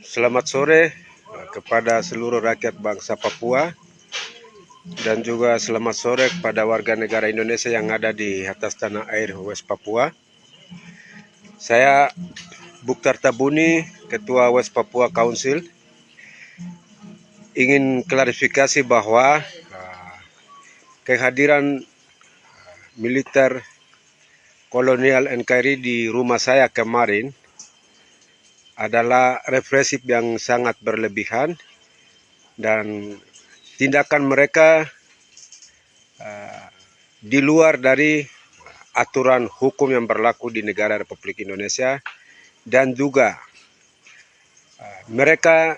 Selamat sore kepada seluruh rakyat bangsa Papua dan juga selamat sore kepada warga negara Indonesia yang ada di atas tanah air West Papua. Saya Bukhtar Tabuni, Ketua West Papua Council, ingin klarifikasi bahwa kehadiran militer kolonial NKRI di rumah saya kemarin adalah represif yang sangat berlebihan dan tindakan mereka di luar dari aturan hukum yang berlaku di negara Republik Indonesia, dan juga mereka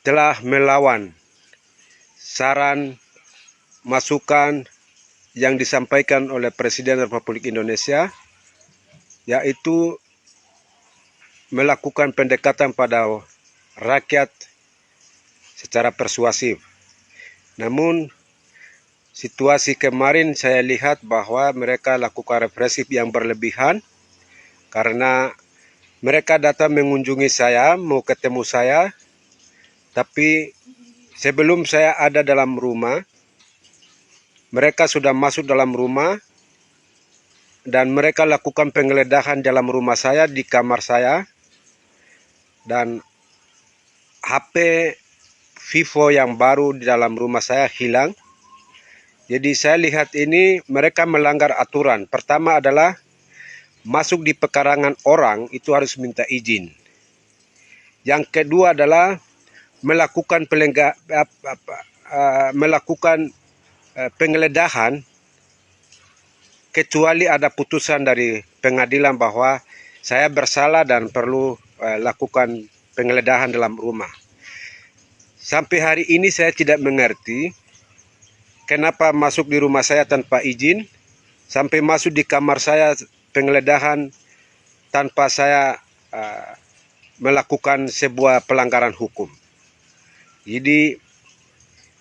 telah melawan saran masukan yang disampaikan oleh Presiden Republik Indonesia, yaitu melakukan pendekatan pada rakyat secara persuasif. Namun situasi kemarin saya lihat bahwa mereka lakukan represif yang berlebihan karena mereka datang mengunjungi saya, mau ketemu saya, tapi sebelum saya ada dalam rumah, mereka sudah masuk dalam rumah dan mereka lakukan penggeledahan dalam rumah saya, di kamar saya, dan HP Vivo yang baru di dalam rumah saya hilang. Jadi saya lihat ini mereka melanggar aturan. Pertama adalah masuk di pekarangan orang itu harus minta izin. Yang kedua adalah melakukan penggeledahan kecuali ada putusan dari pengadilan bahwa saya bersalah dan perlu lakukan penggeledahan dalam rumah. Sampai hari ini saya tidak mengerti kenapa masuk di rumah saya tanpa izin, sampai masuk di kamar saya penggeledahan tanpa saya melakukan sebuah pelanggaran hukum. Jadi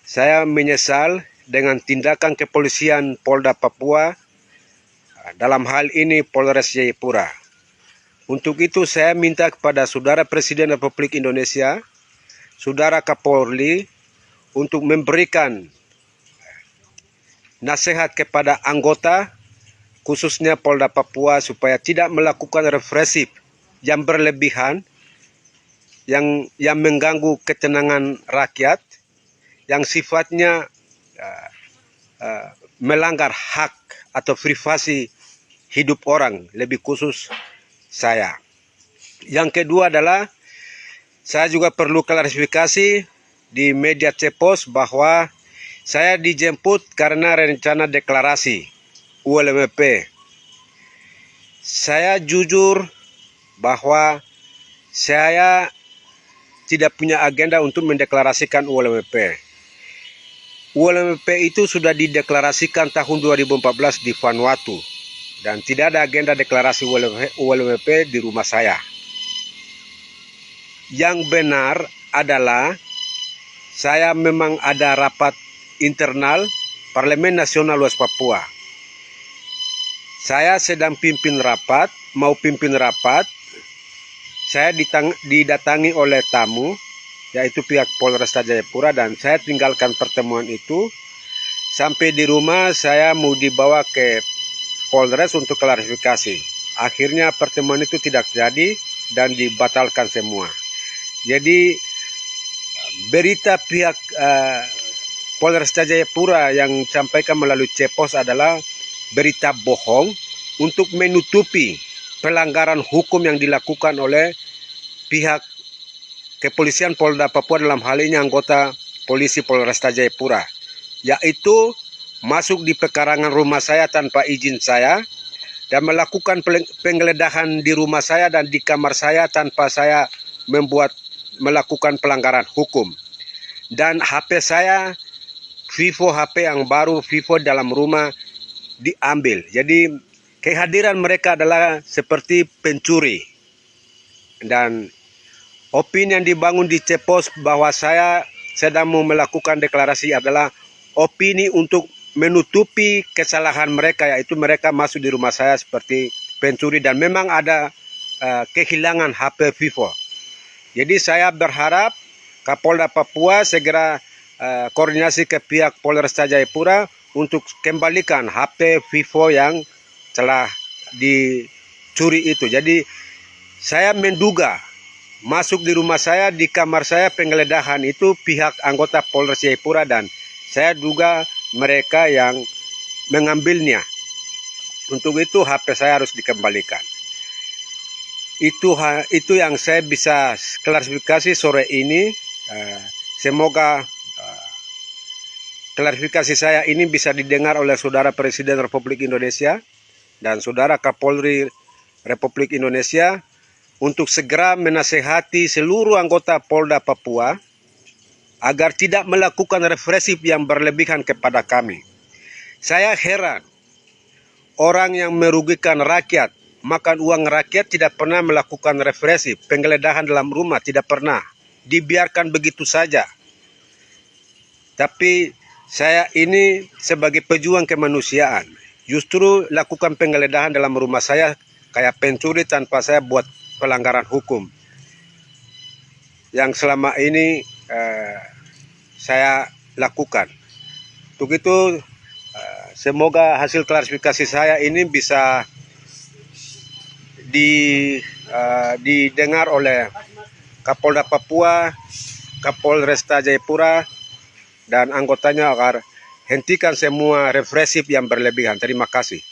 saya menyesal dengan tindakan kepolisian Polda Papua, dalam hal ini Polres Jayapura. Untuk itu saya minta kepada Saudara Presiden Republik Indonesia, Saudara Kapolri, untuk memberikan nasihat kepada anggota, khususnya Polda Papua, supaya tidak melakukan represif yang berlebihan, yang mengganggu ketenangan rakyat, yang sifatnya melanggar hak atau privasi hidup orang, lebih khusus saya. Yang kedua adalah saya juga perlu klarifikasi di media Cepos bahwa saya dijemput karena rencana deklarasi ULMP. Saya jujur bahwa saya tidak punya agenda untuk mendeklarasikan ULMP. ULMP itu sudah dideklarasikan tahun 2014 di Vanuatu. Dan tidak ada agenda deklarasi ULMP di rumah saya. Yang benar adalah saya memang ada rapat internal Parlemen Nasional West Papua. Saya sedang pimpin rapat, saya didatangi oleh tamu, yaitu pihak Polresta Jayapura, dan saya tinggalkan pertemuan itu. Sampai di rumah saya mau dibawa ke Polres untuk klarifikasi. Akhirnya pertemuan itu tidak jadi dan dibatalkan semua. Jadi berita pihak Polresta Jayapura yang disampaikan melalui Cepos adalah berita bohong untuk menutupi pelanggaran hukum yang dilakukan oleh pihak kepolisian Polda Papua, dalam hal ini anggota polisi Polresta Jayapura, yaitu masuk di pekarangan rumah saya tanpa izin saya dan melakukan penggeledahan di rumah saya dan di kamar saya tanpa saya melakukan pelanggaran hukum. Dan HP saya, Vivo, HP yang baru Vivo dalam rumah diambil. Jadi kehadiran mereka adalah seperti pencuri. Dan opini yang dibangun di Cepos bahwa saya sedang mau melakukan deklarasi adalah opini untuk menutupi kesalahan mereka, yaitu mereka masuk di rumah saya seperti pencuri dan memang ada kehilangan HP Vivo. Jadi saya berharap Kapolda Papua segera koordinasi ke pihak Polresta Jayapura untuk kembalikan HP Vivo yang telah dicuri itu. Jadi saya menduga masuk di rumah saya, di kamar saya penggeledahan itu pihak anggota Polres Jayapura, dan saya duga mereka yang mengambilnya. Untuk itu HP saya harus dikembalikan. Itu yang saya bisa klarifikasi sore ini. Semoga klarifikasi saya ini bisa didengar oleh Saudara Presiden Republik Indonesia dan Saudara Kapolri Republik Indonesia untuk segera menasehati seluruh anggota Polda Papua agar tidak melakukan represif yang berlebihan kepada kami. Saya heran, orang yang merugikan rakyat, makan uang rakyat tidak pernah melakukan represif, penggeledahan dalam rumah tidak pernah, dibiarkan begitu saja. Tapi saya ini sebagai pejuang kemanusiaan, justru lakukan penggeledahan dalam rumah saya kayak pencuri tanpa saya buat pelanggaran hukum yang selama ini saya lakukan. Untuk itu semoga hasil klarifikasi saya ini bisa didengar oleh Kapolda Papua, Kapolresta Jayapura, dan anggotanya agar hentikan semua represif yang berlebihan. Terima kasih.